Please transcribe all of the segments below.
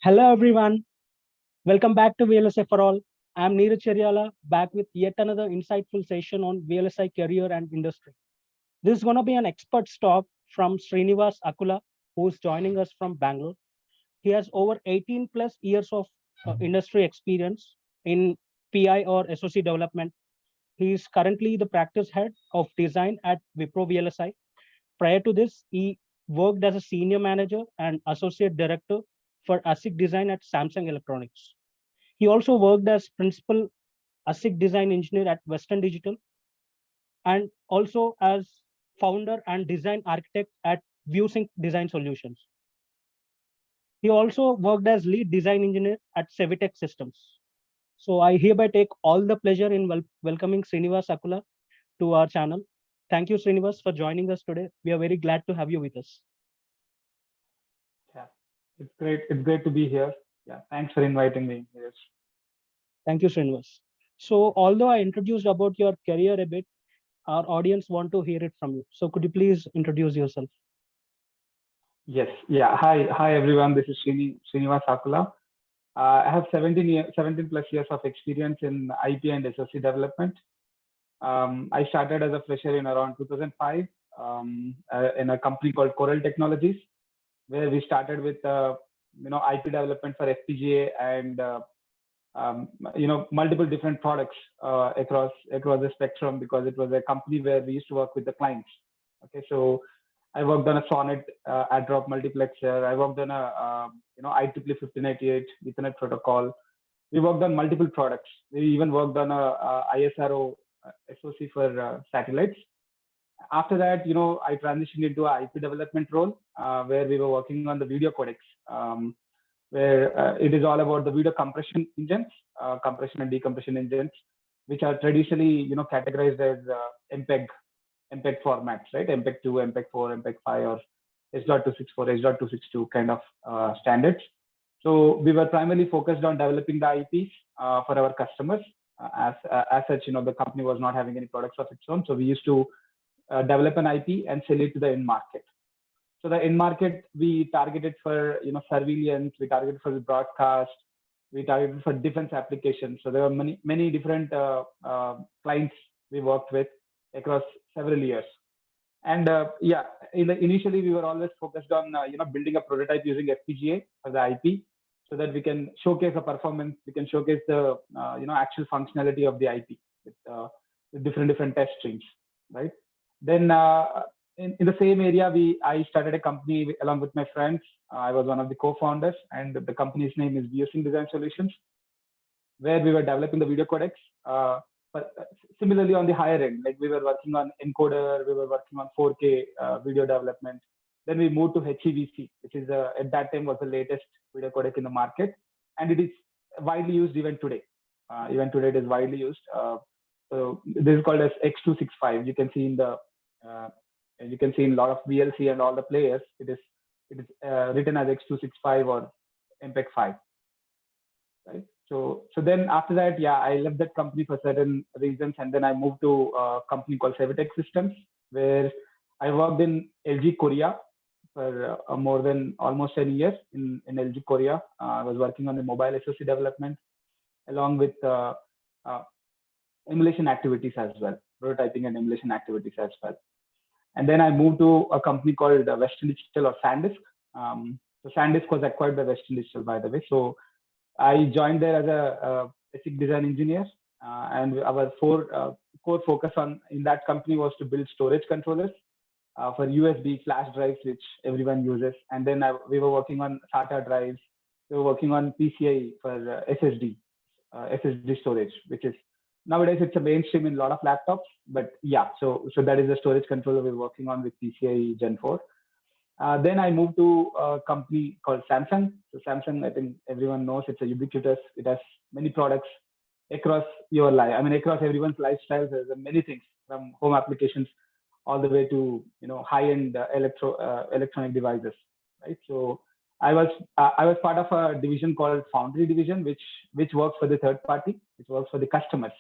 Hello everyone, welcome back to VLSI for All. I'm Neeraj Cheriala, back with yet another insightful session on VLSI career and industry. This is going to be an expert talk from Srinivas Akula, who's joining us from Bangalore. He has over 18 plus years of industry experience in PI or SOC development. He is currently the practice head of design at Wipro VLSI. Prior to this, he worked as a senior manager and associate director for ASIC design at Samsung Electronics. He also worked as principal ASIC design engineer at Western Digital and also as founder and design architect at VYSYNC Design Solutions. He also worked as lead design engineer at Sevitech Systems. So I hereby take all the pleasure in welcoming Srinivas Akula to our channel. Thank you, Srinivas, for joining us today. We are very glad to have you with us. Yeah, it's great. It's great to be here. Yeah, thanks for inviting me. Yes. Thank you, Srinivas. So although I introduced about your career a bit, our audience want to hear it from you. So could you please introduce yourself? Yes. Yeah. Hi everyone. This is Srinivas Akula. I have 17 plus years of experience in IP and SoC development. I started as a fresher in around 2005 in a company called Coral Technologies, where we started with IP development for FPGA and multiple different products across the spectrum, because it was a company where we used to work with the clients. Okay, so I worked on a Sonnet add drop multiplexer. I worked on a IEEE 1588 Ethernet protocol. We worked on multiple products. We even worked on a ISRO SoC for satellites. After that, I transitioned into an IP development role where we were working on the video codecs, where it is all about the video compression engines, compression and decompression engines, which are traditionally categorized as MPEG formats, right? MPEG 2, MPEG 4, MPEG 5, or H.264, H.262 kind of standards. So we were primarily focused on developing the IPs for our customers. As such, the company was not having any products of its own. So we used to develop an IP and sell it to the end market. So the end market, we targeted for surveillance, we targeted for the broadcast, we targeted for defense applications. So there were many different clients we worked with across several years. And initially we were always focused on building a prototype using FPGA for the IP, so that we can showcase the performance, we can showcase the actual functionality of the IP with different test streams, right? Then in the same area, I started a company along with my friends. I was one of the co-founders, and the company's name is VYSYNC Design Solutions, where we were developing the video codecs. But similarly on the higher end, like we were working on encoder, we were working on 4K video development. Then we moved to HEVC, which is at that time was the latest video codec in the market, and it is widely used even today. Even today it is widely used. So this is called as X265. You can see in a lot of VLC and all the players, it is written as X265 or MPEG 5, right? So then after that, I left that company for certain reasons, and then I moved to a company called Sevitech Systems, where I worked in LG Korea for more than almost 10 years in LG Korea. I was working on the mobile SoC development along with emulation activities as well, prototyping and emulation activities as well. And then I moved to a company called Western Digital, or SanDisk. So SanDisk was acquired by Western Digital, by the way. So I joined there as a ASIC design engineer, and our core focus in that company was to build storage controllers for USB flash drives, which everyone uses. And then we were working on SATA drives. We were working on PCI for SSD storage, which is nowadays it's a mainstream in a lot of laptops. But so that is the storage controller we're working on with PCI Gen 4. Then I moved to a company called Samsung. So Samsung, I think everyone knows, it's a ubiquitous. It has many products across your life. I mean, across everyone's lifestyle. There's many things, from home applications all the way to high-end electronic devices, right? So I was part of a division called Foundry Division, which works for the third party, which works for the customers.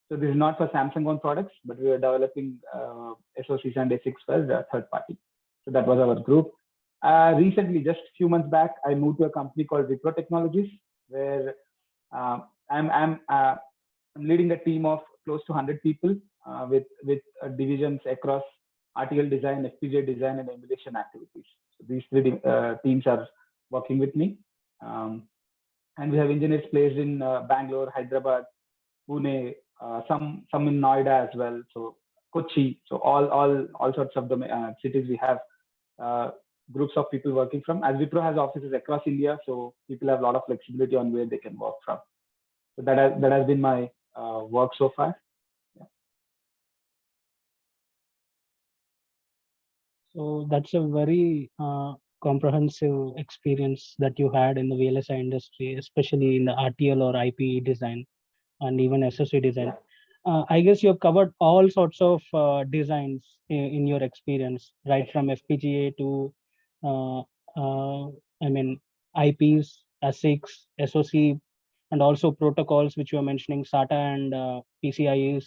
So this is not for Samsung owned products, but we were developing SoCs and ASICs for the third party. So that was our group. Recently, just a few months back, I moved to a company called Wipro Technologies, where uh, I'm leading a team of close to 100 people with divisions across article design, FPGA design, and emulation activities. So these three teams are working with me, and we have engineers placed in Bangalore, Hyderabad, Pune, some in Noida as well. So Kochi. So all sorts of the cities we have uh, groups of people working from. As Wipro has offices across India, so people have a lot of flexibility on where they can work from. So that has been my work so far. Yeah. So that's a very comprehensive experience that you had in the VLSI industry, especially in the RTL or IP design and even SOC design. Yeah. I guess you have covered all sorts of designs in your experience, right from FPGA to, uh, I mean, IPs, ASICs, SOC, and also protocols which you are mentioning, SATA and PCIes.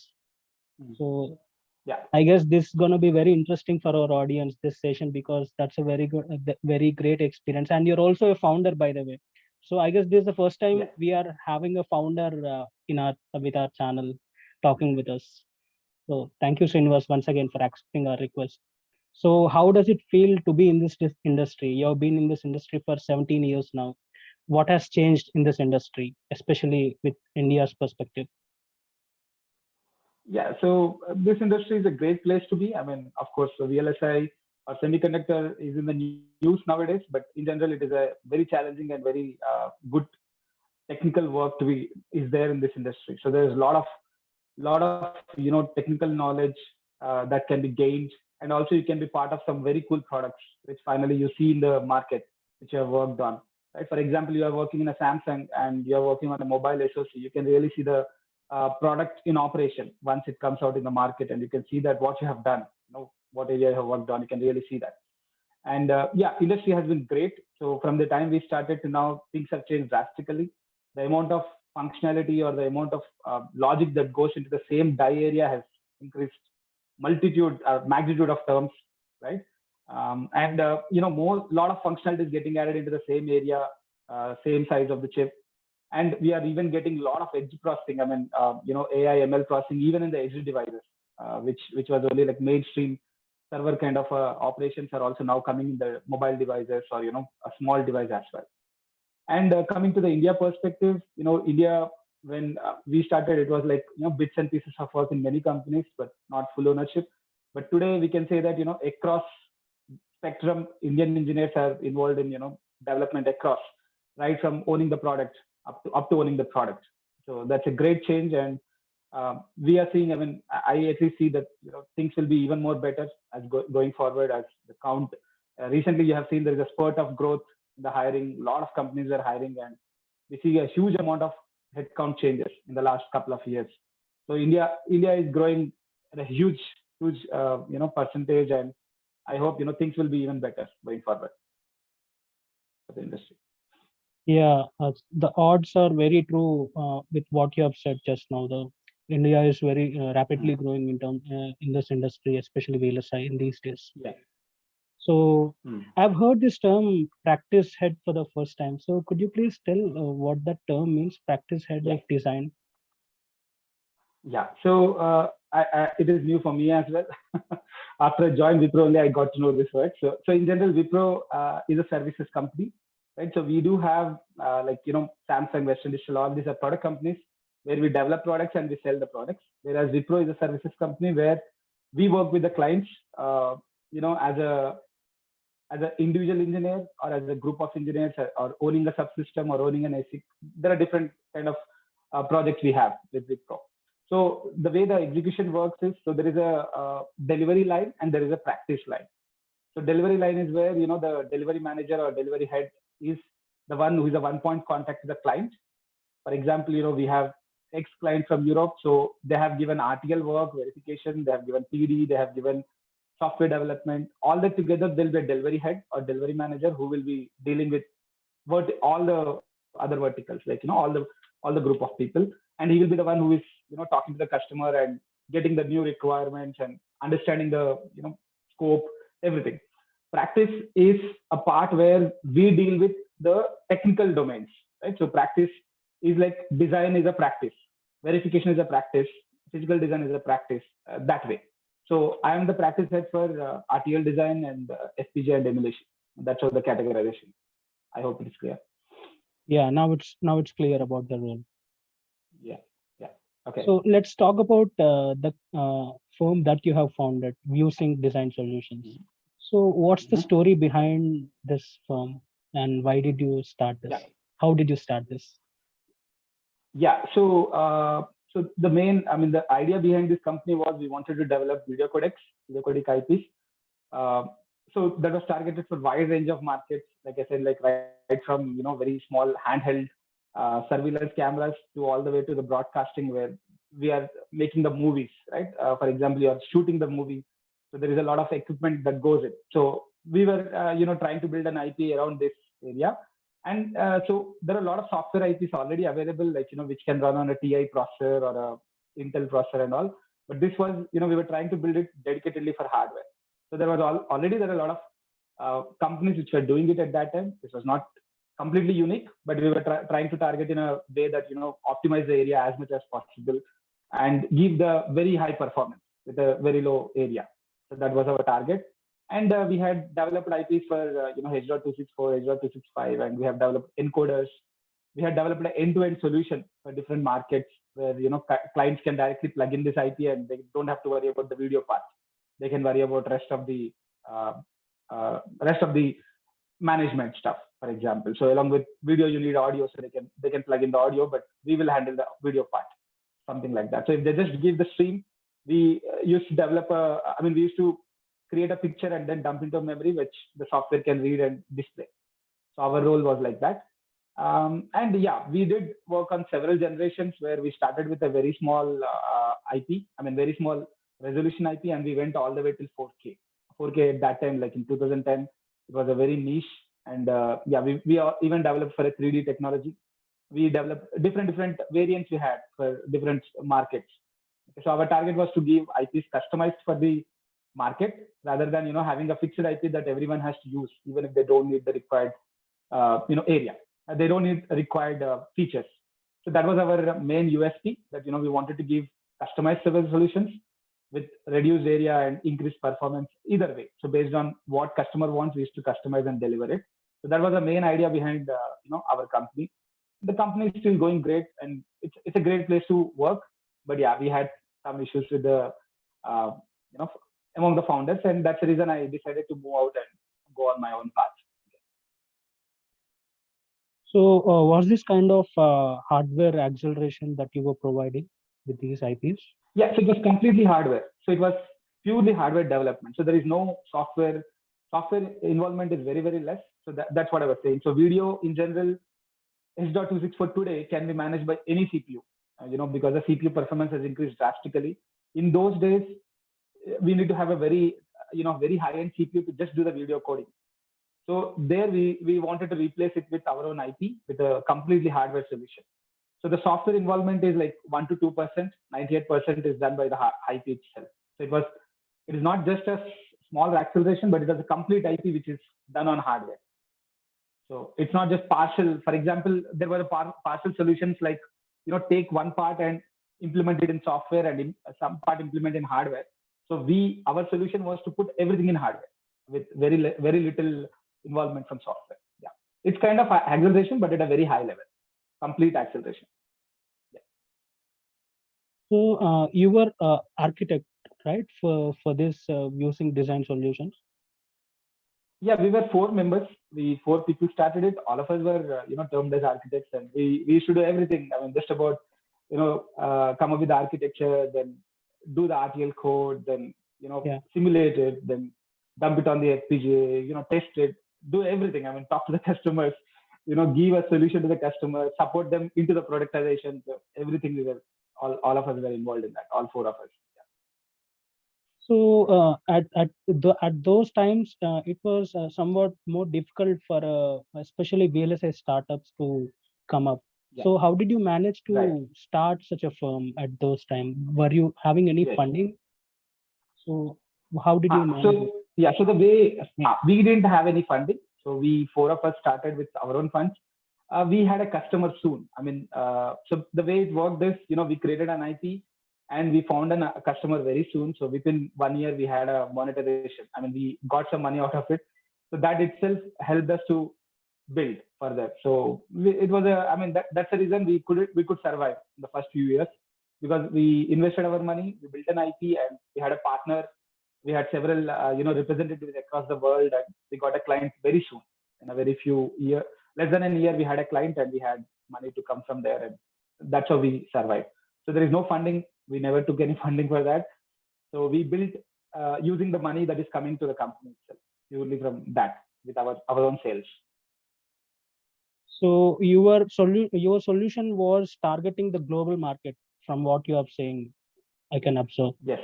Mm. So Yeah. I guess this is going to be very interesting for our audience, this session, because that's a very good, very great experience. And you're also a founder, by the way. So I guess this is the first time Yeah. we are having a founder in our with our channel talking with us. So thank you, Srinivas, once again for accepting our request. So how does it feel to be in this industry? You've been in this industry for 17 years now. What has changed in this industry, especially with India's perspective? Yeah. So this industry is a great place to be. I mean, of course, the VLSI or semiconductor is in the news nowadays, but in general, it is a very challenging and very good technical work to be is there in this industry. So there's a lot of technical knowledge that can be gained, and also you can be part of some very cool products which finally you see in the market which you have worked on. Right. For example, you are working in a Samsung and you are working on a mobile SoC. You can really see the product in operation once it comes out in the market, and you can see that what you have done, what area you have worked on. You can really see that. And yeah, industry has been great. So from the time we started to now, things have changed drastically. The amount of functionality or the amount of logic that goes into the same die area has increased magnitude of terms, right? And more lot of functionality is getting added into the same area, same size of the chip, and we are even getting a lot of edge processing. I mean, AI, ML processing even in the edge devices, which was only like mainstream server kind of operations are also now coming in the mobile devices or a small device as well. And coming to the India perspective, India, when we started, it was like bits and pieces of work in many companies, but not full ownership. But today we can say that across spectrum, Indian engineers are involved in development across, right from owning the product up to owning the product. So that's a great change, and we are seeing. I mean, I at least see that things will be even more better as going forward as the count. Recently, you have seen there is a spurt of growth in the hiring. A lot of companies are hiring, and we see a huge amount of headcount changes in the last couple of years. So India is growing at a huge percentage, and I hope things will be even better going forward for the industry. Yeah, the odds are very true with what you have said just now. The India is very rapidly growing in this industry, especially VLSI in these days. Yeah. So I've heard this term practice head for the first time. So could you please tell what that term means, practice head of design? Yeah. So it is new for me as well. After I joined Wipro, only I got to know this word. So in general, Wipro is a services company, right? So we do have Samsung, Western Digital, all these are product companies where we develop products and we sell the products. Whereas Wipro is a services company where we work with the clients, as an individual engineer or as a group of engineers or owning a subsystem or owning an ASIC. There are different kind of projects we have with Wipro. So the way the execution works is, so there is a delivery line and there is a practice line. So delivery line is where the delivery manager or delivery head is the one who is a one-point contact with the client. For example, we have X client from Europe, so they have given RTL work, verification, they have given PD, they have given software development. All that together, there'll be a delivery head or delivery manager who will be dealing with all the other verticals, like all the group of people, and he will be the one who is talking to the customer and getting the new requirements and understanding the scope, everything. practice is a part where we deal with the technical domains, right? So practice is like design is a practice, verification is a practice, physical design is a practice, that way. So I am the practice head for RTL design and FPGA and emulation. That's how the categorization. I hope it is clear. Yeah, now it's clear about the role. Yeah. Okay. So let's talk about the firm that you have founded, VYSYNC Design Solutions. So what's the story behind this firm, and why did you start this? Yeah. How did you start this? Yeah. So the main, I mean, the idea behind this company was we wanted to develop video codecs, video codec IPs. So that was targeted for wide range of markets. Like I said, like right from very small handheld surveillance cameras to all the way to the broadcasting where we are making the movies, right? For example, you are shooting the movie, so there is a lot of equipment that goes in. So we were trying to build an IP around this area. And so there are a lot of software IPs already available, like which can run on a TI processor or a Intel processor and all. But this was, we were trying to build it dedicatedly for hardware. So there was already there are a lot of companies which were doing it at that time. This was not completely unique, but we were trying to target in a way that optimize the area as much as possible and give the very high performance with a very low area. So that was our target. And we had developed IPs for H.264, H.265, and we have developed encoders. We had developed an end-to-end solution for different markets where clients can directly plug in this IP and they don't have to worry about the video part. They can worry about rest of the management stuff, for example. So along with video, you need audio, so they can plug in the audio, but we will handle the video part, something like that. So if they just give the stream, we used to develop we used to create a picture and then dump into memory, which the software can read and display. So our role was like that. And yeah, we did work on several generations where we started with a very small IP, very small resolution IP, and we went all the way till 4K. 4K at that time, like in 2010, it was a very niche. And yeah, we even developed for a 3D technology. We developed different variants we had for different markets. So our target was to give IPs customized for the market rather than having a fixed IP that everyone has to use, even if they don't need the required area. They don't need required features. So that was our main USP, that we wanted to give customized server solutions with reduced area and increased performance either way. So based on what customer wants, we used to customize and deliver it. So that was the main idea behind our company. The company is still going great, and it's a great place to work. But yeah, we had some issues with the among the founders, and that's the reason I decided to move out and go on my own path. So was this kind of hardware acceleration that you were providing with these IPs? Yeah, so it was completely hardware. So it was purely hardware development. So there is no software. Software involvement is very, very less. So that's what I was saying. So video in general, H.264 today can be managed by any CPU, because the CPU performance has increased drastically. In those days, we need to have a very, very high-end CPU to just do the video coding. So there we wanted to replace it with our own IP with a completely hardware solution. So the software involvement is like 1 to 2%, 98% is done by the IP itself. So it is not just a small acceleration, but it is a complete IP which is done on hardware. So it's not just partial. For example, there were partial solutions like, take one part and implement it in software and some part implement in hardware. So our solution was to put everything in hardware with very little involvement from software. Yeah, it's kind of acceleration, but at a very high level, complete acceleration. Yeah. So you were architect, right, for this using design solutions? Yeah, we were 4 members. We 4 people started it. All of us were termed as architects, and we used to do everything. Just about come up with the architecture, then do the RTL code, then simulate it, then dump it on the FPGA, test it, do everything. Talk to the customers, give a solution to the customer, support them into the productization. So everything we were all of us were involved in that. All 4 of us. Yeah. So at those times, it was somewhat more difficult for especially VLSI startups to come up. Yeah. So how did you manage to start such a firm at those times? Were you having any funding? So how did you manage? yeah, so the way we didn't have any funding, so we four of us started with our own funds. We had a customer soon. I mean, so the way it worked is, we created an IP and we found a customer very soon. So within 1 year, we had a monetization. I mean, we got some money out of it. So that itself helped us to build further. So it was I mean, that's the reason we could survive in the first few years, because we invested our money, we built an IP, and we had a partner. We had several, representatives across the world, and we got a client very soon. In a very few year, less than a year, we had a client, and we had money to come from there, and that's how we survived. So there is no funding. We never took any funding for that. So we built using the money that is coming to the company itself, purely from that, with our own sales. So your solution was targeting the global market, from what you are saying, I can observe. Yes.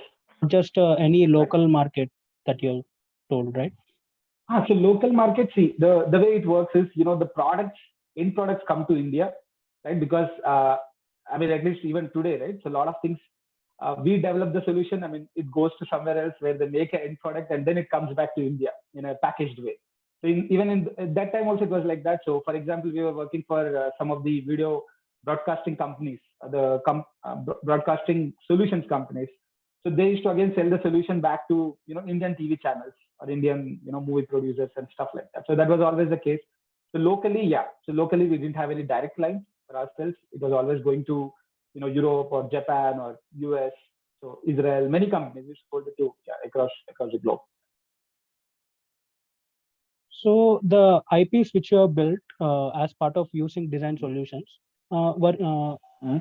Just any local market that you told, right? So local market, see, the way it works is, the end products come to India, right? Because I mean, at least even today, right? So a lot of things, we develop the solution. I mean, it goes to somewhere else where they make an end product, and then it comes back to India in a packaged way. So even in that time also it was like that. So for example, we were working for some of the video broadcasting companies, broadcasting solutions companies. So they used to again sell the solution back to Indian TV channels or Indian movie producers and stuff like that. So that was always the case. So locally, yeah. So locally we didn't have any direct lines for ourselves. It was always going to Europe or Japan or US. So Israel, many companies we sold it to across the globe. So the IPs which you have built as part of using design solutions,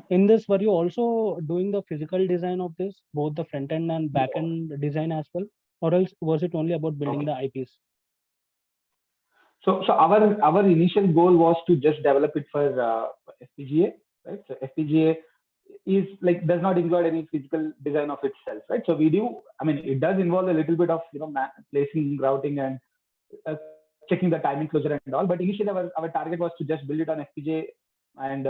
in this, were you also doing the physical design of this, both the front end and back end design as well, or else was it only about building the IPs? So our initial goal was to just develop it for FPGA, right? So FPGA is does not include any physical design of itself, right? So we do. I mean, it does involve a little bit of placing, routing, and checking the timing closure and all. But initially, our target was to just build it on FPGA, and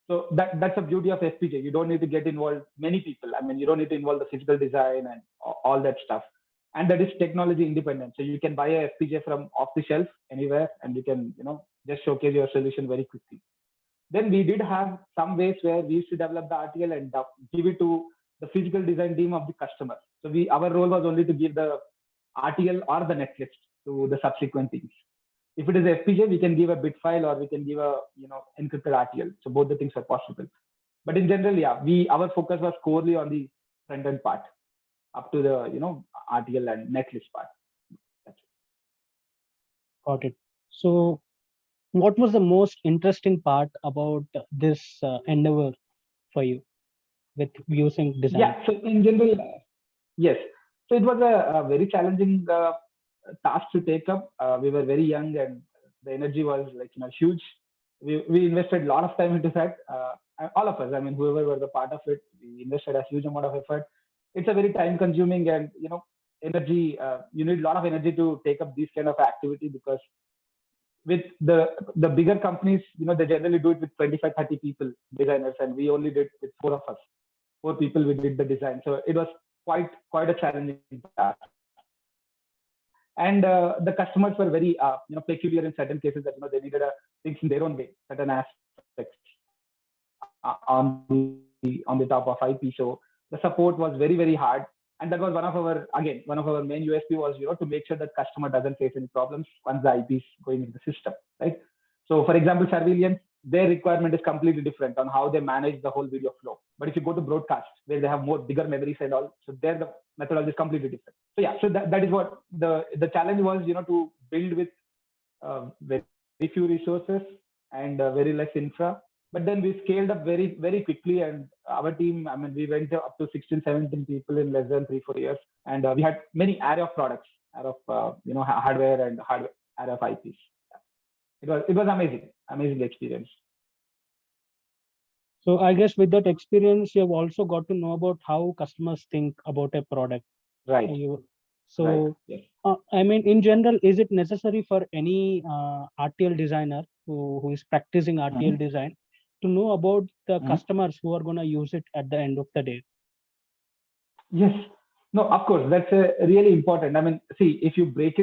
so that's the beauty of FPGA. You don't need to get involved many people. I mean, you don't need to involve the physical design and all that stuff. And that is technology independent. So you can buy a FPGA from off the shelf anywhere, and you can just showcase your solution very quickly. Then we did have some ways where we used to develop the RTL and give it to the physical design team of the customer. So our role was only to give the RTL or the netlist to the subsequent things. If it is FPGA, we can give a bit file or we can give a encrypted RTL. So both the things are possible. But in general, yeah, our focus was squarely on the front end part, up to the RTL and netlist part. That's it. Got it. So what was the most interesting part about this endeavor for you with using design? Yeah, so in general, yes. So it was a very challenging task to take up. We were very young and the energy was huge. We invested a lot of time into that. All of us, I mean, whoever were the part of it, we invested a huge amount of effort. It's a very time consuming and energy. You need a lot of energy to take up these kind of activity, because with the bigger companies, they generally do it with 25-30 people, designers, and we only did with 4 of us. 4 people we did the design. So it was quite a challenging task. And the customers were very peculiar in certain cases, that they needed things in their own way, certain aspects on the top of IP. So the support was very, very hard. And that was one of our main USP was, to make sure that customer doesn't face any problems once the IP is going into the system, right? So for example, surveillance, their requirement is completely different on how they manage the whole video flow. But if you go to broadcast, where they have more bigger memories and all, so there the methodology is completely different. So yeah, so that is what the challenge was, to build with very few resources and very less infra. But then we scaled up very, very quickly, and our team, I mean, we went up to 16, 17 people in less than 3-4 years, and we had many array of products, array of hardware and array of IPs. It was amazing experience. So I guess with that experience, you have also got to know about how customers think about a product. Right. So right. Yes. I mean, in general, is it necessary for any RTL designer who is practicing RTL design to know about the customers who are going to use it at the end of the day? Yes. No, of course, that's really important. I mean, see, if you break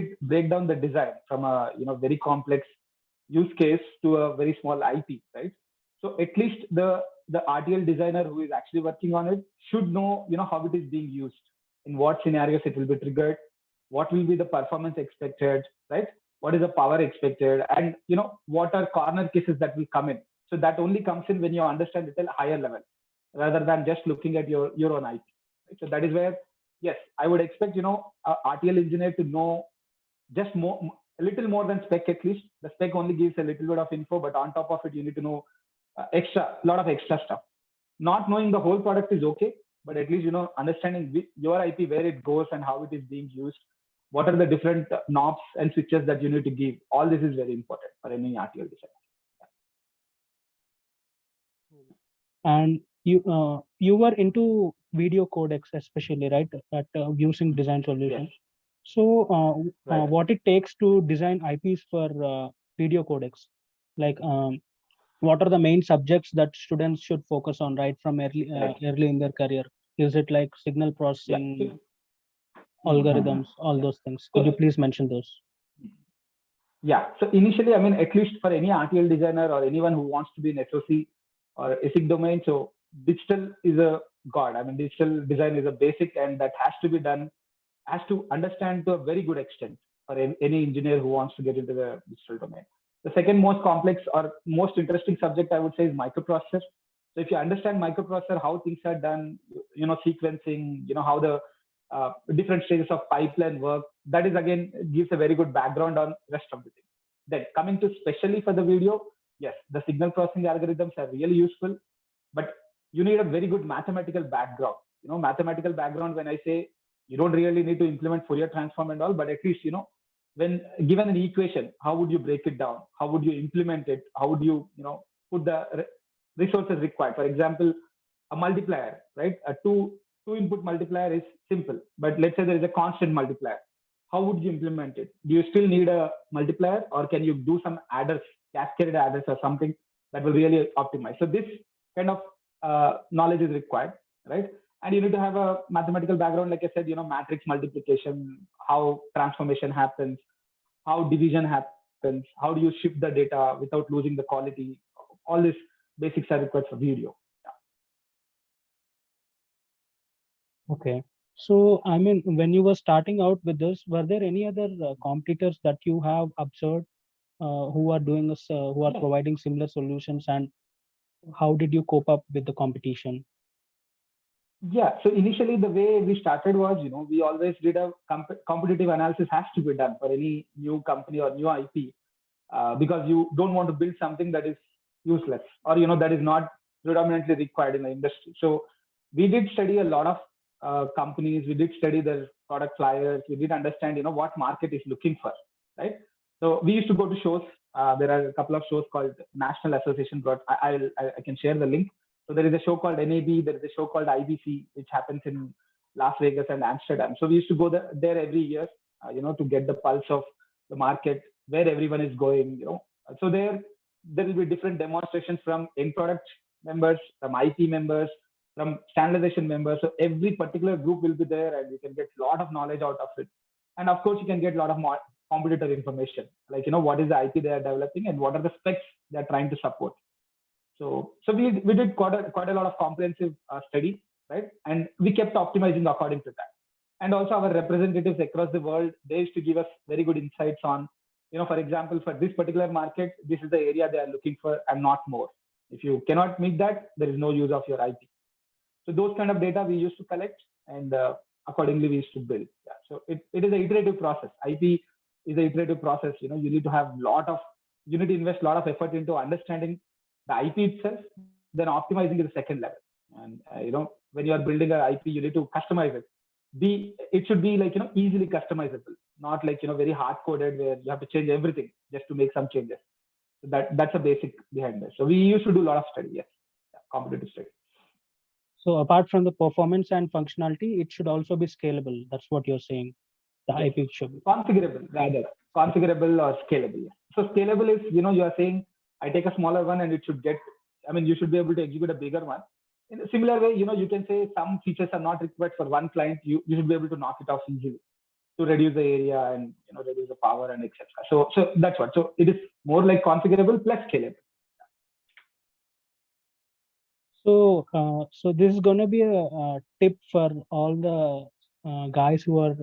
down the design from a very complex use case to a very small IP, right? So at least the RTL designer who is actually working on it should know how it is being used, in what scenarios it will be triggered, what will be the performance expected, right? What is the power expected, and what are corner cases that will come in. So that only comes in when you understand it at a higher level, rather than just looking at your own IP. Right? So that is where, yes, I would expect a RTL engineer to know just a little more than spec. At least the spec only gives a little bit of info, but on top of it, you need to know a lot of extra stuff. Not knowing the whole product is okay, but at least understanding your IP, where it goes and how it is being used, what are the different knobs and switches that you need to give. All this is very important for any RTL design. And you were into video codecs especially, right? At using design solutions. Yes. So Right. what it takes to design IPs for video codecs, like what are the main subjects that students should focus on right from Right. early in their career? Is it like signal processing, algorithms, all those things? Could you please mention those? Yeah. So initially, I mean, at least for any RTL designer or anyone who wants to be in SOC or ASIC domain, so digital is a god. I mean, digital design is a basic, and that has to be done, has to understand to a very good extent for any engineer who wants to get into the digital domain. The second most complex or most interesting subject, I would say, is microprocessor. So if you understand microprocessor, how things are done, sequencing, how the different stages of pipeline work, that is again gives a very good background on rest of the thing. Then coming to specially for the video, yes, the signal processing algorithms are really useful, but you need a very good mathematical background. Mathematical background, when I say, you don't really need to implement Fourier transform and all, but at least when given an equation, how would you break it down? How would you implement it? How would you put the resources required? For example, a multiplier, right? A two input multiplier is simple, but let's say there is a constant multiplier. How would you implement it? Do you still need a multiplier, or can you do some adders, cascaded adders or something that will really optimize? So this kind of knowledge is required, right? And you need to have a mathematical background, like I said, matrix multiplication, how transformation happens, how division happens, how do you shift the data without losing the quality. All these basics are required for video. Okay. So, I mean, when you were starting out with this, were there any other competitors that you have observed who are doing this, who are providing similar solutions, and how did you cope up with the competition? Yeah. So initially, the way we started was, we always did a competitive analysis has to be done for any new company or new IP, because you don't want to build something that is useless, or that is not predominantly required in the industry. So we did study a lot of companies. We did study their product flyers. We did understand what market is looking for, right? So we used to go to shows. There are a couple of shows called National Association. I can share the link. So there is a show called NAB. There is a show called IBC, which happens in Las Vegas and Amsterdam. So we used to go there every year, to get the pulse of the market, where everyone is going. So there will be different demonstrations from end product members, from IP members, from standardization members. So every particular group will be there, and you can get a lot of knowledge out of it. And of course, you can get a lot of more competitor information, like what is the IP they are developing and what are the specs they are trying to support. So we did quite a lot of comprehensive study, right? And we kept optimizing according to that. And also our representatives across the world, they used to give us very good insights on, for example, for this particular market, this is the area they are looking for and not more. If you cannot meet that, there is no use of your IP. So those kind of data we used to collect, and accordingly we used to build. Yeah. So it is an iterative process. IP is an iterative process. You need to have you need to invest a lot of effort into understanding the IP itself, then optimizing it the second level. And when you are building an IP, you need to customize it. It should be like easily customizable, not like very hard coded where you have to change everything just to make some changes. So that's a basic behind this. So we used to do a lot of study, yes, competitive study. So apart from the performance and functionality, it should also be scalable. That's what you're saying. The IP should be configurable, rather configurable or scalable. So scalable is you are saying I take a smaller one and it should get. I mean, you should be able to execute a bigger one. In a similar way, you can say some features are not required for one client. You should be able to knock it off easily to reduce the area and reduce the power and etc. So that's what. So it is more like configurable plus scalable. So this is gonna be a tip for all the guys who are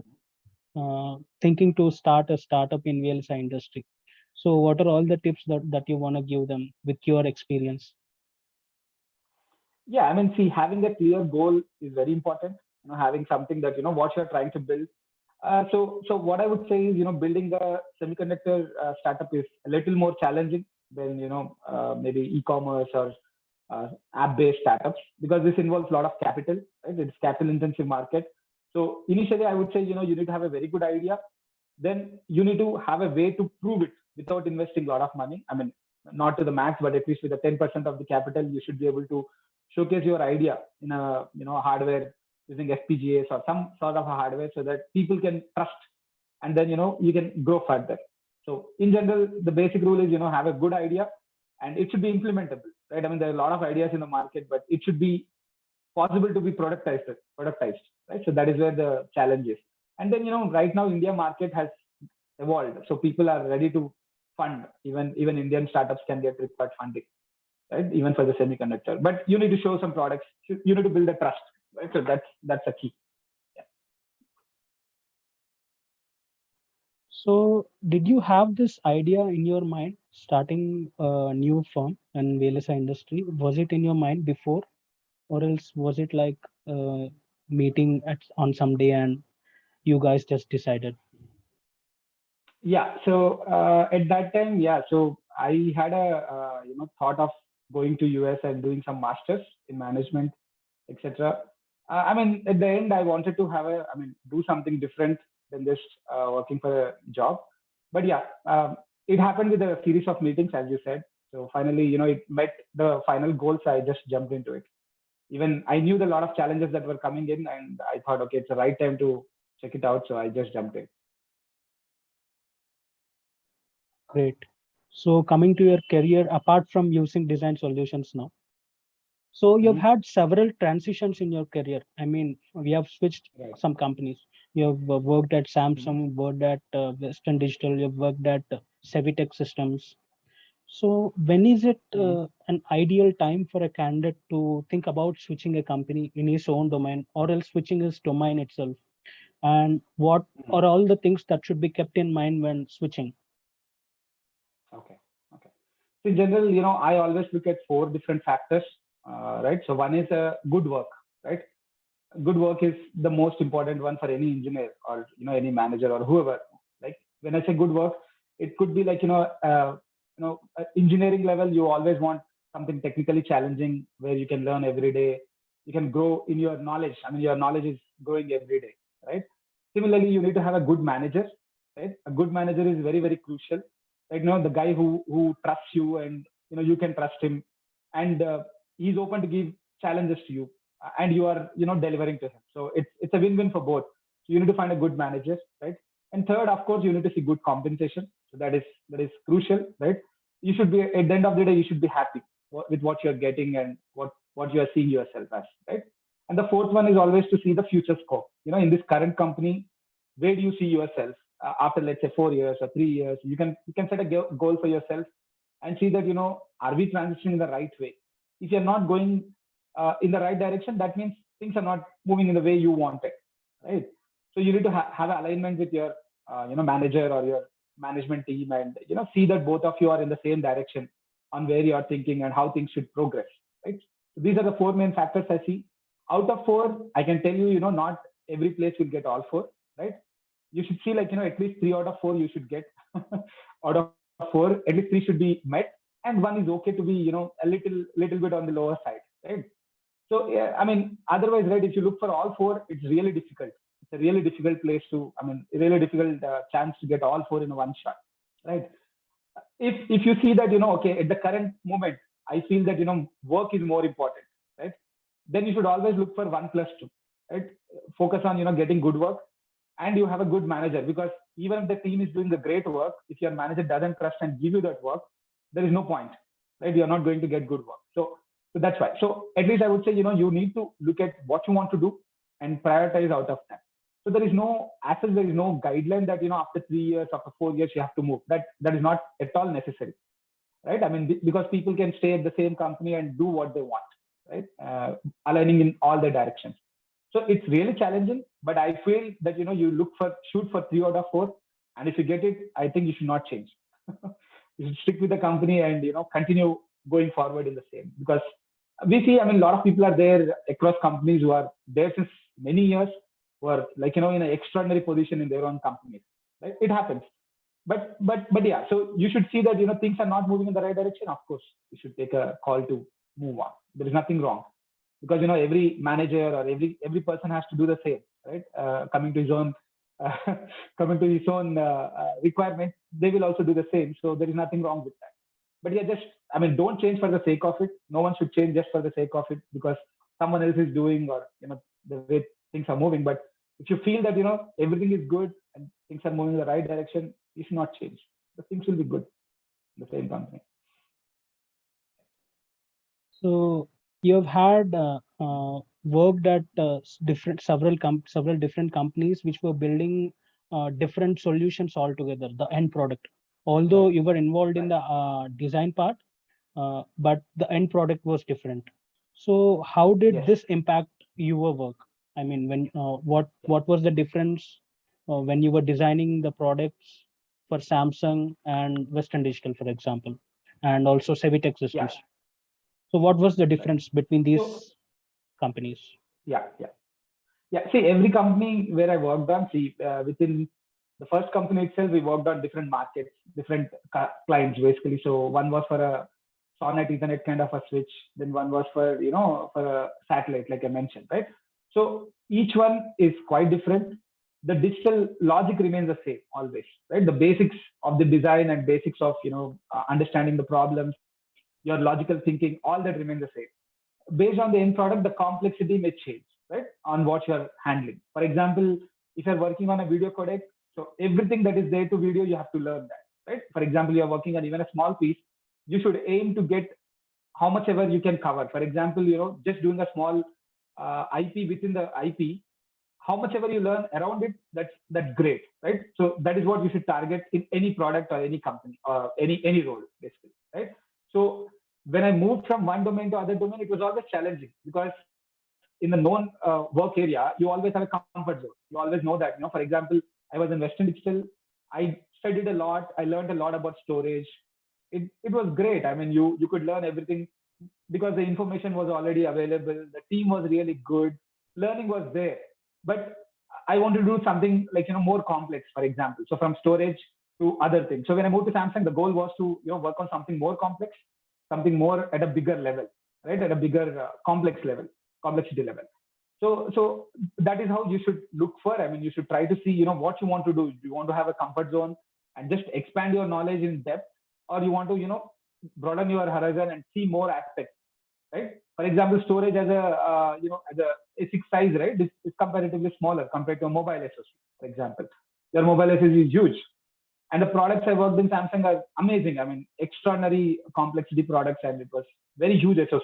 thinking to start a startup in VLSI industry. So what are all the tips that you want to give them with your experience? Yeah, I mean, see, having a clear goal is very important. Having something that what you're trying to build. So what I would say is, building a semiconductor startup is a little more challenging than maybe e-commerce or app-based startups, because this involves a lot of capital. Right? It's capital-intensive market. So initially, I would say you need to have a very good idea. Then you need to have a way to prove it without investing a lot of money. I mean, not to the max, but at least with the 10% of the capital, you should be able to showcase your idea in a hardware using FPGAs or some sort of a hardware, so that people can trust, and then you can grow further. So in general, the basic rule is have a good idea, and it should be implementable, right? I mean, there are a lot of ideas in the market, but it should be possible to be productized, right? So that is where the challenge is. And then right now India market has evolved, so people are ready to fund. Even Indian startups can get required funding, right? Even for the semiconductor, but you need to show some products. You need to build a trust, right? So that's a key. Yeah. So did you have this idea in your mind starting a new firm in VLSI industry? Was it in your mind before, or else was it like a meeting on some day and you guys just decided? Yeah. So at that time, yeah. So I had a thought of going to US and doing some masters in management, etc. I mean, at the end, I wanted to do something different than just working for a job. But yeah, it happened with a series of meetings, as you said. So finally, it met the final goals. I just jumped into it. Even I knew the lot of challenges that were coming in, and I thought, okay, it's the right time to check it out. So I just jumped in. Great. So coming to your career, apart from using design solutions now, so you've had several transitions in your career. I mean, we have switched some companies. You have worked at Samsung, worked at Western Digital, you've worked at Savitech Systems. So when is it an ideal time for a candidate to think about switching a company in his own domain, or else switching his domain itself? And what are all the things that should be kept in mind when switching? Okay. So in general, I always look at 4 different factors, right? So one is good work, right? Good work is the most important one for any engineer or any manager or whoever. Like when I say good work, it could be like engineering level. You always want something technically challenging where you can learn every day. You can grow in your knowledge. I mean, your knowledge is growing every day, right? Similarly, you need to have a good manager, right? A good manager is very, very crucial. Right? The guy who trusts you, and you can trust him, and he's open to give challenges to you, and you are delivering to him. So it's a win-win for both. So you need to find a good manager, right? And third, of course, you need to see good compensation. So that is crucial, right? You should be, at the end of the day, you should be happy with what you're getting and what you are seeing yourself as, right? And the fourth one is always to see the future scope. In this current company, where do you see yourself after, let's say, 4 years or 3 years? You can set a goal for yourself and see that are we transitioning in the right way? If you're not going in the right direction, that means things are not moving in the way you want it, right? So you need to have an alignment with your manager or your management team, and see that both of you are in the same direction on where you are thinking and how things should progress, right? So these are the 4 main factors I see. Out of 4, I can tell you, not every place will get all 4, right? You should see like at least 3 out of 4 you should get. Out of 4, at least 3 should be met, and 1 is okay to be a little bit on the lower side, right? So yeah, I mean, otherwise, right, if you look for all 4, it's really difficult. It's a really difficult place to, a really difficult chance to get all 4 in one shot, right? If you see that okay, at the current moment, I feel that work is more important, right? Then you should always look for 1 plus 2, right? Focus on getting good work, and you have a good manager, because even if the team is doing the great work, if your manager doesn't trust and give you that work, there is no point, right? You're not going to get good work. So So that's why. So at least I would say, you need to look at what you want to do and prioritize out of that. So there is no, as such, there is no guideline that, after 3 years, after 4 years, you have to move. That is not at all necessary, right? I mean, because people can stay at the same company and do what they want, right? Aligning in all the directions. So it's really challenging, but I feel that, you shoot for 3 out of 4. And if you get it, I think you should not change. You should stick with the company and, continue going forward in the same, because we see, I mean, a lot of people are there across companies who are there since many years, who are like, in an extraordinary position in their own companies, right? It happens. But yeah, so you should see that, things are not moving in the right direction. Of course, you should take a call to move on. There is nothing wrong, because, every manager or every person has to do the same, right? Coming to his own requirements, they will also do the same. So there is nothing wrong with that. But yeah, just, I mean, don't change for the sake of it. No one should change just for the sake of it because someone else is doing, or, the way things are moving. But if you feel that, everything is good and things are moving in the right direction, you should not change. The things will be good in the same company. So you have had worked at several different companies which were building different solutions altogether, the end product. Although you were involved in the design part, but the end product was different. So how did this impact your work? I mean, when what was the difference when you were designing the products for Samsung and Western Digital, for example, and also Cevitech Systems? Yeah. So what was the difference between these companies? Yeah. See, every company where I worked on, within the first company itself, we worked on different markets, different clients, basically. So one was for a Sonnet Ethernet kind of a switch. Then one was for, for a satellite, like I mentioned, right? So each one is quite different. The digital logic remains the same always, right? The basics of the design and basics of, understanding the problems, your logical thinking, all that remains the same. Based on the end product, the complexity may change, right? On what you're handling. For example, if you're working on a video codec, so everything that is there to video, you have to learn that, right? For example, you're working on even a small piece, you should aim to get how much ever you can cover. For example, just doing a small IP within the IP, how much ever you learn around it, that's great, right? So that is what you should target in any product or any company or any role, basically, right? So when I moved from one domain to other domain, it was always challenging because in the known work area, you always have a comfort zone. You always know that, for example, I was in Western Digital. I studied a lot. I learned a lot about storage. It was great. I mean, you could learn everything because the information was already available. The team was really good. Learning was there. But I wanted to do something like, more complex, for example. So from storage to other things. So when I moved to Samsung, the goal was to, work on something more complex, something more at a bigger level, right? At a bigger complexity level. So that is how you should look for. I mean, you should try to see, what you want to do. Do you want to have a comfort zone and just expand your knowledge in depth, or you want to, broaden your horizon and see more aspects, right? For example, storage as a, as a ASIC size, right? This is comparatively smaller compared to a mobile SoC, for example. Your mobile SoC is huge. And the products I worked in Samsung are amazing. I mean, extraordinary complexity products, and it was very huge SoCs.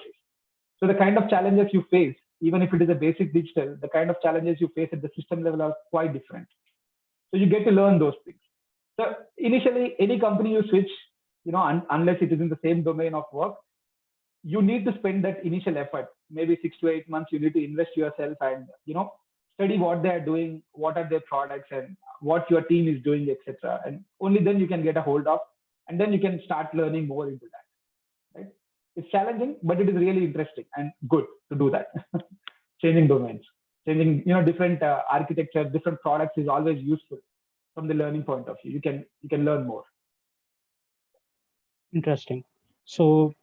So the kind of challenges you face, even if it is a basic digital, the kind of challenges you face at the system level are quite different. So you get to learn those things. So initially, any company you switch, unless it is in the same domain of work, you need to spend that initial effort, maybe 6 to 8 months. You need to invest yourself and, study what they are doing, what are their products, and what your team is doing, etc. And only then you can get a hold of, and then you can start learning more into that. Right? It's challenging, but it is really interesting and good to do that. Changing domains, changing, different architecture, different products is always useful from the learning point of view. You can learn more. Interesting. So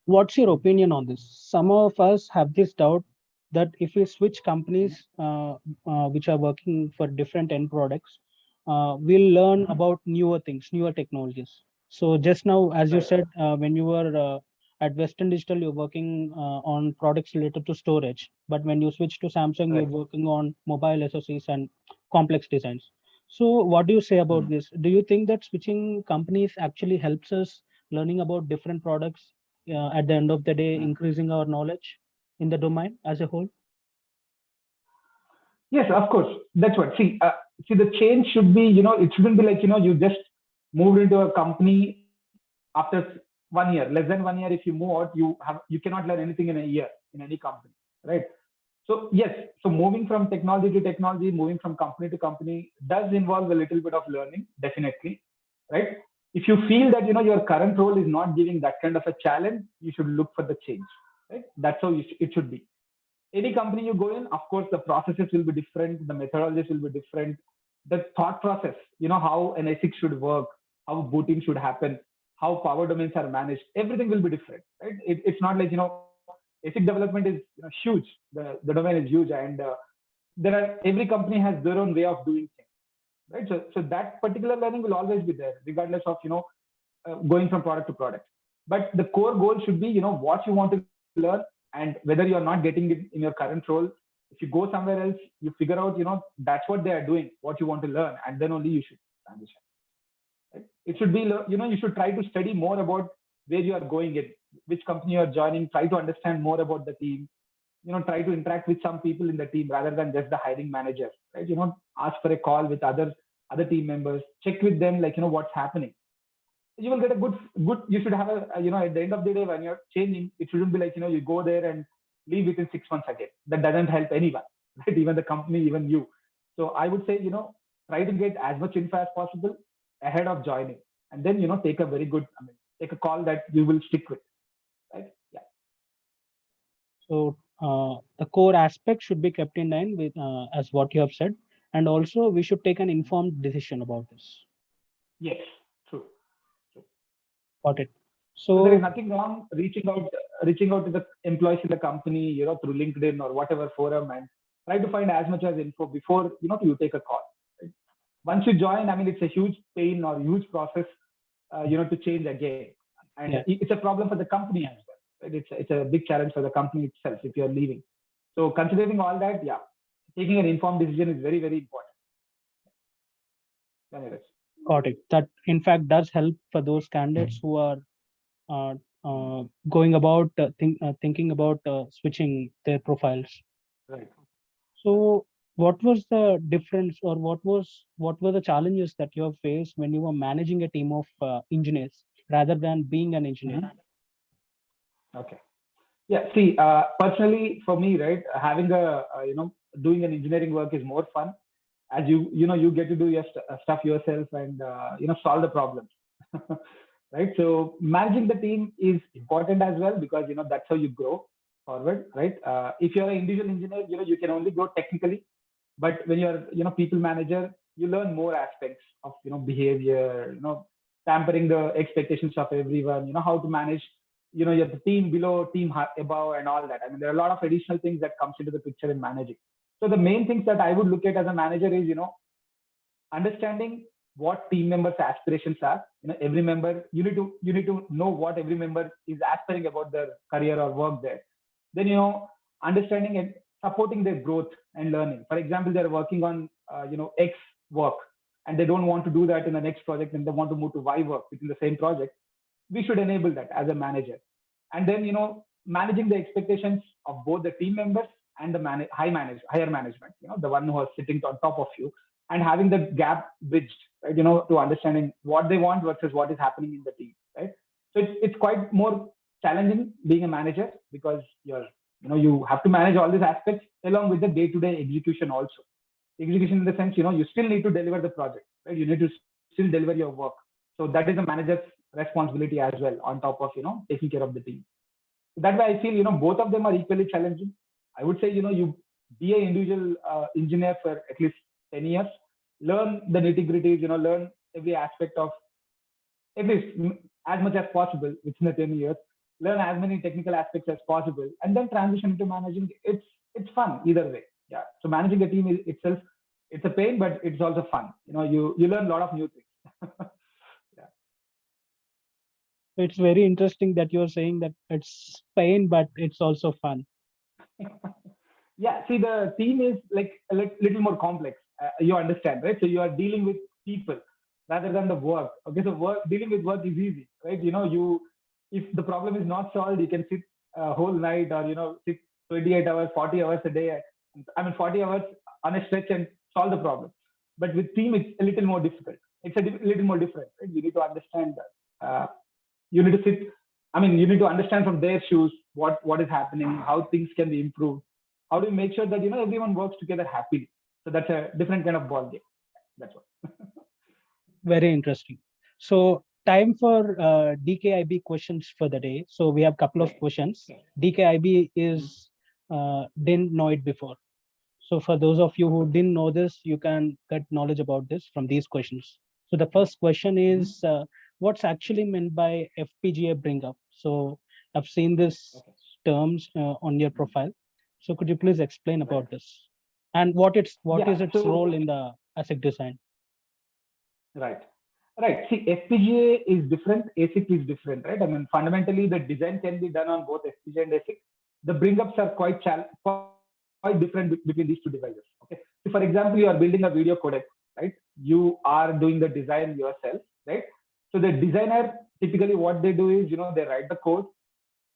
what's your opinion on this? Some of us have this doubt that if we switch companies which are working for different end products, we'll learn about newer things, newer technologies. So just now, as you said, when you were at Western Digital, you're working on products related to storage. But when you switch to Samsung, you're working on mobile SoCs and complex designs. So what do you say about this? Do you think that switching companies actually helps us learning about different products at the end of the day, Mm. increasing our knowledge in the domain as a whole? Yes, of course. That's what. See, the change should be, it shouldn't be like, you just moved into a company after 1 year, less than 1 year. If you move out, you cannot learn anything in a year in any company, right? So yes, so moving from technology to technology, moving from company to company does involve a little bit of learning, definitely, right? If you feel that your current role is not giving that kind of a challenge, you should look for the change, right? That's how it should be. Any company you go in, of course, the processes will be different, the methodologies will be different, the thought process, how an ASIC should work, how booting should happen, how power domains are managed, everything will be different, right? It's not like ASIC development is huge. The domain is huge, and every company has their own way of doing things, right? So that particular learning will always be there, regardless of going from product to product. But the core goal should be what you want to learn, and whether you're not getting it in your current role. If you go somewhere else, you figure out that's what they are doing, what you want to learn, and then only you should transition. Right? It should be you should try to study more about where you are going in, which company you are joining. Try to understand more about the team. Try to interact with some people in the team rather than just the hiring manager, right? Ask for a call with other team members, check with them, like what's happening. You will get a good. You should have at the end of the day, when you're changing, it shouldn't be like you go there and leave within 6 months again. That doesn't help anyone, right? Even the company, even you. So I would say try to get as much info as possible ahead of joining, and then take a very good, take a call that you will stick with, right? Yeah. So the core aspect should be kept in line with as what you have said, and also we should take an informed decision about this. Yes. True. True. Got it. So there is So nothing wrong reaching out to the employees in the company, through LinkedIn or whatever forum, and try to find as much as info before you take a call. Right? Once you join, it's a huge pain or huge process, to change again, and yeah, it's a problem for the company as well. Right? It's a big challenge for the company itself if you're leaving. So considering all that, yeah, taking an informed decision is very, very important. Anyways. got it. That in fact does help for those candidates who are uh, going about thinking about switching their profiles. Right. So what was the difference, or what were the challenges that you have faced when you were managing a team of engineers rather than being an engineer? Okay. Yeah. See, personally, for me, right, having doing an engineering work is more fun, as you get to do your stuff yourself, and solve the problems. Right. So managing the team is important as well, because that's how you grow forward, right? If you're an individual engineer, you can only grow technically, but when you're people manager, you learn more aspects of behavior, tampering the expectations of everyone, how to manage your team below, team above, and all that. There are a lot of additional things that comes into the picture in managing. So the main things that I would look at as a manager is understanding what team members' aspirations are. Every member, you need to know what every member is aspiring about their career or work there. Then understanding and supporting their growth and learning. For example, they're working on X work, and they don't want to do that in the next project, and they want to move to Y work within the same project. We should enable that as a manager. And then managing the expectations of both the team members and the higher management, the one who is sitting on top of you, and having the gap bridged, right? To understanding what they want versus what is happening in the team, right? So it's quite more challenging being a manager, because you have to manage all these aspects along with the day-to-day execution also. Execution in the sense, you still need to deliver the project, right? You need to still deliver your work. So that is a manager's responsibility as well, on top of taking care of the team. So that way I feel both of them are equally challenging. I would say you be an individual engineer for at least 10 years, learn the nitty gritties, learn every aspect of, at least as much as possible within the 10 years, learn as many technical aspects as possible, and then transition into managing. It's fun either way. Yeah. So managing a team itself, it's a pain, but it's also fun. You learn a lot of new things. Yeah. It's very interesting that you're saying that it's pain, but it's also fun. Yeah. See, the team is like a little more complex. You understand, right? So you are dealing with people rather than the work. Okay. So dealing with work is easy, right? if the problem is not solved, you can sit a whole night, or sit 28 hours, 40 hours a day. I mean, 40 hours on a stretch and solve the problem. But with team, it's a little more difficult. It's a little more different. Right? You need to understand that. You need to sit. I mean, you need to understand from their shoes what is happening, how things can be improved. How do you make sure that everyone works together happily? So that's a different kind of ball game. That's what. Very interesting. So time for DKIB questions for the day. So we have a couple of questions. DKIB is didn't know it before. So for those of you who didn't know this, you can get knowledge about this from these questions. So the first question is, what's actually meant by FPGA bring up? So I've seen this terms on your profile. So could you please explain about this? And what is its role in the ASIC design? Right. See, FPGA is different, ASIC is different, right? I mean, fundamentally, the design can be done on both FPGA and ASIC. The bring-ups are quite different between these two devices. Okay. So, for example, you are building a video codec, right? You are doing the design yourself, right? So the designer, typically what they do is, they write the code,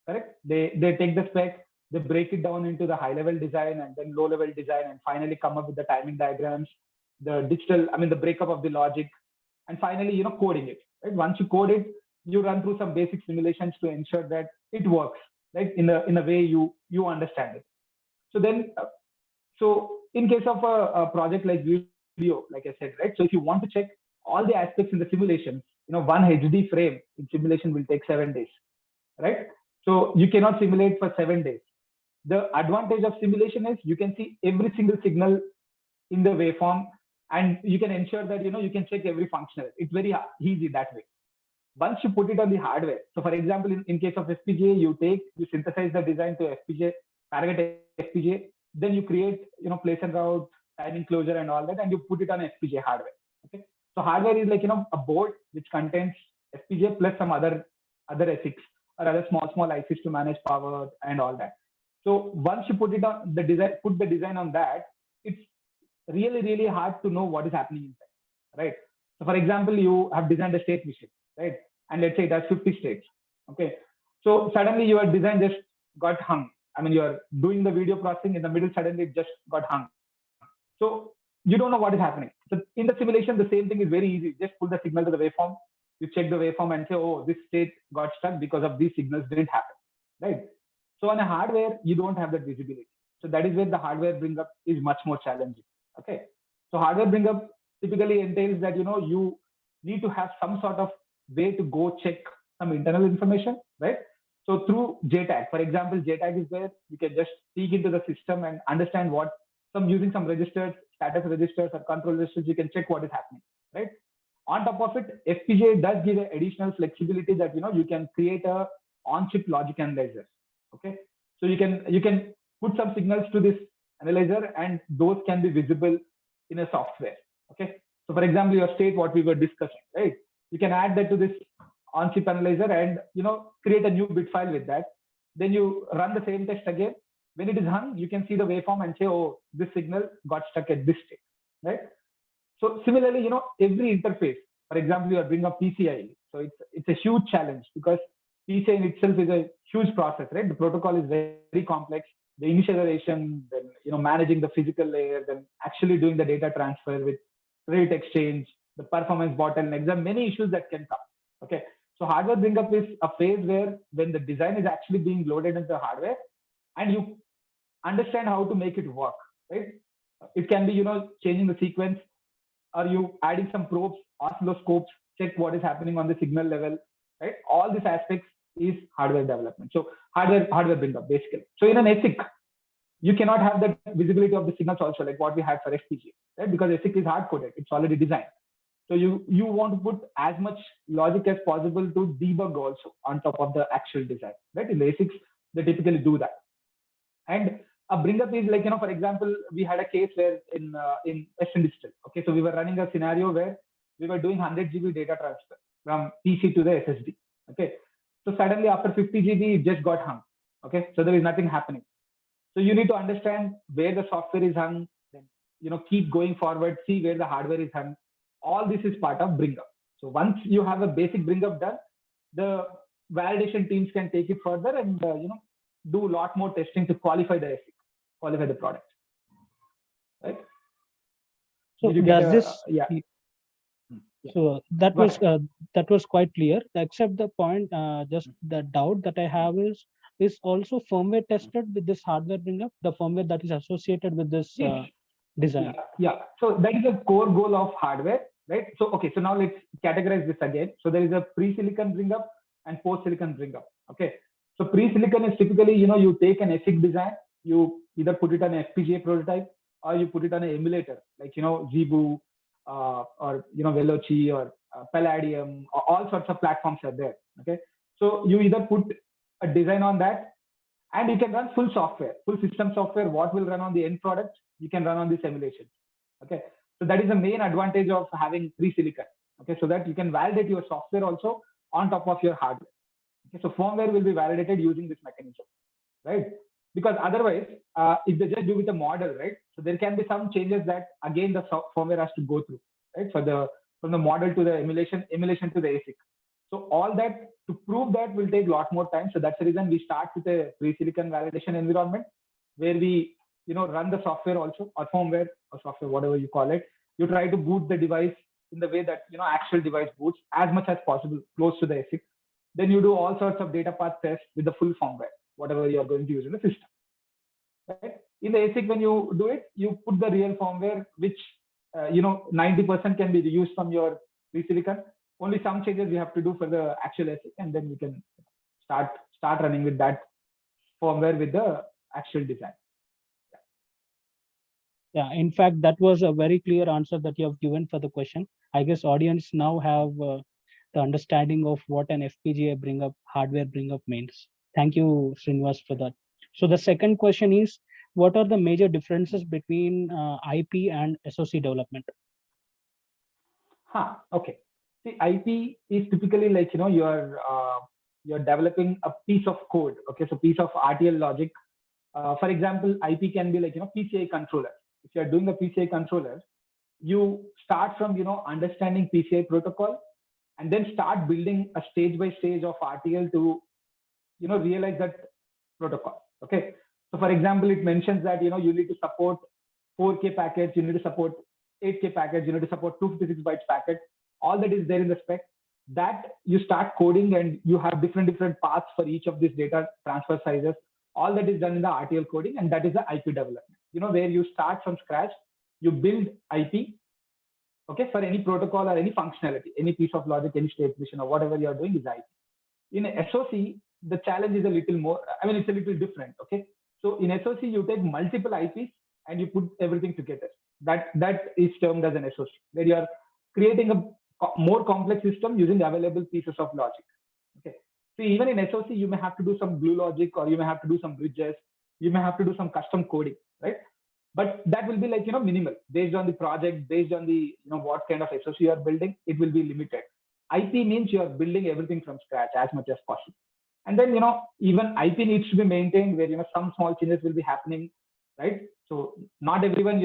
correct? They take the spec, they break it down into the high-level design and then low-level design, and finally come up with the timing diagrams, the the breakup of the logic, and finally, coding it. Right? Once you code it, you run through some basic simulations to ensure that it works, right? In a way you understand it. So then, in case of a project like video, like I said, right? So if you want to check all the aspects in the simulation, one HD frame in simulation will take 7 days, right? So you cannot simulate for 7 days. The advantage of simulation is you can see every single signal in the waveform, and you can ensure that you can check every functional. It's very easy that way. Once you put it on the hardware, so for example, in case of FPGA, you synthesize the design to FPGA, target FPGA, then you create place and route, timing closure, and all that, and you put it on FPGA hardware. Okay, so hardware is like a board which contains FPGA plus some other ASICs or other small ICs to manage power and all that. So once you put it on the design, put the design on that, it's really hard to know what is happening inside, right? So for example, you have designed a state machine, right? And let's say it has 50 states. Okay, so suddenly your design just got hung. I mean, you're doing the video processing, in the middle, suddenly it just got hung. So you don't know what is happening. So in the simulation, the same thing is very easy. Just pull the signal to the waveform. You check the waveform and say, oh, this state got stuck because of these signals didn't happen, right? So on a hardware, you don't have that visibility. So that is where the hardware bring up is much more challenging. Okay, so hardware bring up typically entails that you need to have some sort of way to go check some internal information, right? So through JTAG, for example, JTAG is where you can just peek into the system and understand using some registers, status registers or control registers, you can check what is happening, right? On top of it, FPGA does give an additional flexibility that you can create a on-chip logic analyzer. Okay, so you can put some signals to this analyzer, and those can be visible in a software. Okay, so for example, your state, what we were discussing, right? You can add that to this on-chip analyzer and create a new bit file with that. Then you run the same test again. When it is hung, you can see the waveform and say, oh, this signal got stuck at this state, right? So similarly, every interface, for example, you are bringing up PCI. So it's a huge challenge because PCI in itself is a huge process, right? The protocol is very complex. The initialization, then managing the physical layer, then actually doing the data transfer with rate exchange, the performance bottlenecks. There are many issues that can come. Okay, so hardware bring up is a phase where when the design is actually being loaded into the hardware, and you understand how to make it work, right? It can be changing the sequence, or you adding some probes, oscilloscopes, check what is happening on the signal level, right? All these aspects is hardware development. So hardware bring up basically. So in an ASIC, you cannot have that visibility of the signals also, like what we had for FPGA, right? Because ASIC is hard coded, it's already designed. So you want to put as much logic as possible to debug also on top of the actual design, right? In the ASICs, they typically do that. And a bring up is like, for example, we had a case where in Western Digital, okay, so we were running a scenario where we were doing 100 GB data transfer from PC to the SSD, okay. So suddenly after 50 GB, it just got hung, okay. So there is nothing happening. So you need to understand where the software is hung, then, keep going forward, see where the hardware is hung. All this is part of bring up. So once you have a basic bring up done, the validation teams can take it further and do a lot more testing to qualify the ASIC, qualify the product, right? So does this? Yeah. So that was quite clear. Except the point, just the doubt that I have is also firmware tested with this hardware bring up, the firmware that is associated with this design. Yeah. So that is a core goal of hardware, right? So okay. So now let's categorize this again. So there is a pre-silicon bring up and post-silicon bring up. Okay. So pre-silicon is typically, you take an ASIC design, you either put it on an FPGA prototype or you put it on an emulator, like, ZeBu, or, VLSI or Palladium, or all sorts of platforms are there. Okay. So you either put a design on that and you can run full software, full system software, what will run on the end product, you can run on this emulation. Okay. So that is the main advantage of having pre-silicon. Okay. So that you can validate your software also on top of your hardware. Okay, so firmware will be validated using this mechanism, right? Because otherwise, if they just do with a model, right? So there can be some changes that again the firmware has to go through, right? From the model to the emulation to the ASIC. So all that to prove that will take a lot more time. So that's the reason we start with a pre-silicon validation environment where we, run the software also, or firmware or software, whatever you call it. You try to boot the device in the way that actual device boots as much as possible close to the ASIC. Then you do all sorts of data path tests with the full firmware, whatever you are going to use in the system. Right? In the ASIC, when you do it, you put the real firmware, which 90% can be reused from your pre-silicon. Only some changes you have to do for the actual ASIC, and then you can start running with that firmware with the actual design. Yeah, in fact, that was a very clear answer that you have given for the question. I guess audience now have the understanding of what an FPGA bring up, hardware bring up means. Thank you, Srinivas, for that. So the second question is, what are the major differences between IP and SoC development? Okay. See, IP is typically like, you're developing a piece of code. Okay. So piece of RTL logic. For example, IP can be like, PCI controller. If you're doing a PCI controller, you start from, understanding PCI protocol and then start building a stage by stage of RTL to, realize that protocol. Okay. So for example, it mentions that, you need to support 4K packets, you need to support 8K packets, you need to support 256 bytes packet. All that is there in the spec. That you start coding and you have different paths for each of these data transfer sizes. All that is done in the RTL coding, and that is the IP development. Where you start from scratch, you build IP, okay, for any protocol or any functionality, any piece of logic, any state machine, or whatever you are doing is IP. In a SoC, the challenge is a little more, it's a little different, okay? So in SoC, you take multiple IPs and you put everything together. That is termed as an SoC, where you are creating a more complex system using available pieces of logic, okay? So even in SoC, you may have to do some glue logic, or you may have to do some bridges, you may have to do some custom coding, right? But that will be like, minimal based on the project, based on the, what kind of SoC you are building, it will be limited. IP means you are building everything from scratch as much as possible. And then, even IP needs to be maintained where, some small changes will be happening, right? So not everyone,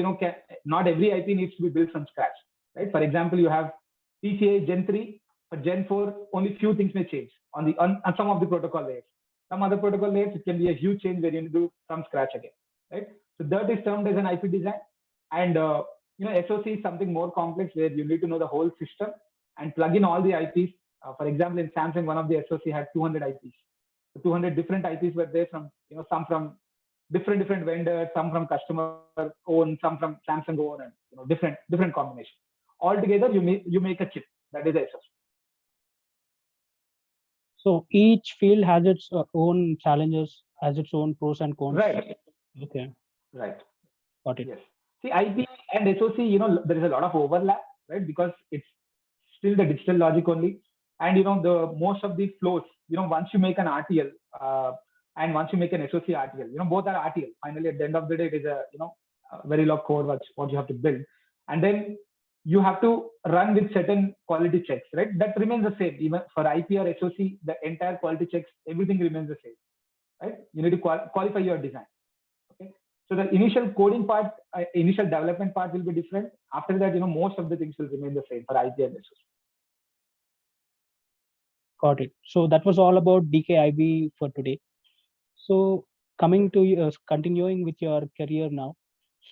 not every IP needs to be built from scratch, right? For example, you have PCI Gen 3, for Gen 4, only few things may change on some of the protocol layers. Some other protocol layers, it can be a huge change where you need to do from scratch again, right? So that is termed as an IP design. And, SoC is something more complex where you need to know the whole system and plug in all the IPs. For example, in Samsung, one of the SoC had 200 IPs. So 200 different IPs were there from, some from different vendors, some from customer own, some from Samsung own, and different combinations. Altogether, you make a chip. That is the SoC. So each field has its own challenges, has its own pros and cons. Right. Okay. Right. Got it. Yes. See, IP and SoC, there is a lot of overlap, right? Because it's still the digital logic only. And, the most of the flows, once you make an RTL and once you make an SoC RTL, both are RTL. Finally, at the end of the day, it is a, very log code, what you have to build. And then you have to run with certain quality checks, right? That remains the same. Even for IP or SoC, the entire quality checks, everything remains the same, right? You need to qualify your design. Okay. So the initial coding part, initial development part will be different. After that, most of the things will remain the same for IP and SoC. Got it. So that was all about DKIB for today. So coming to continuing with your career now.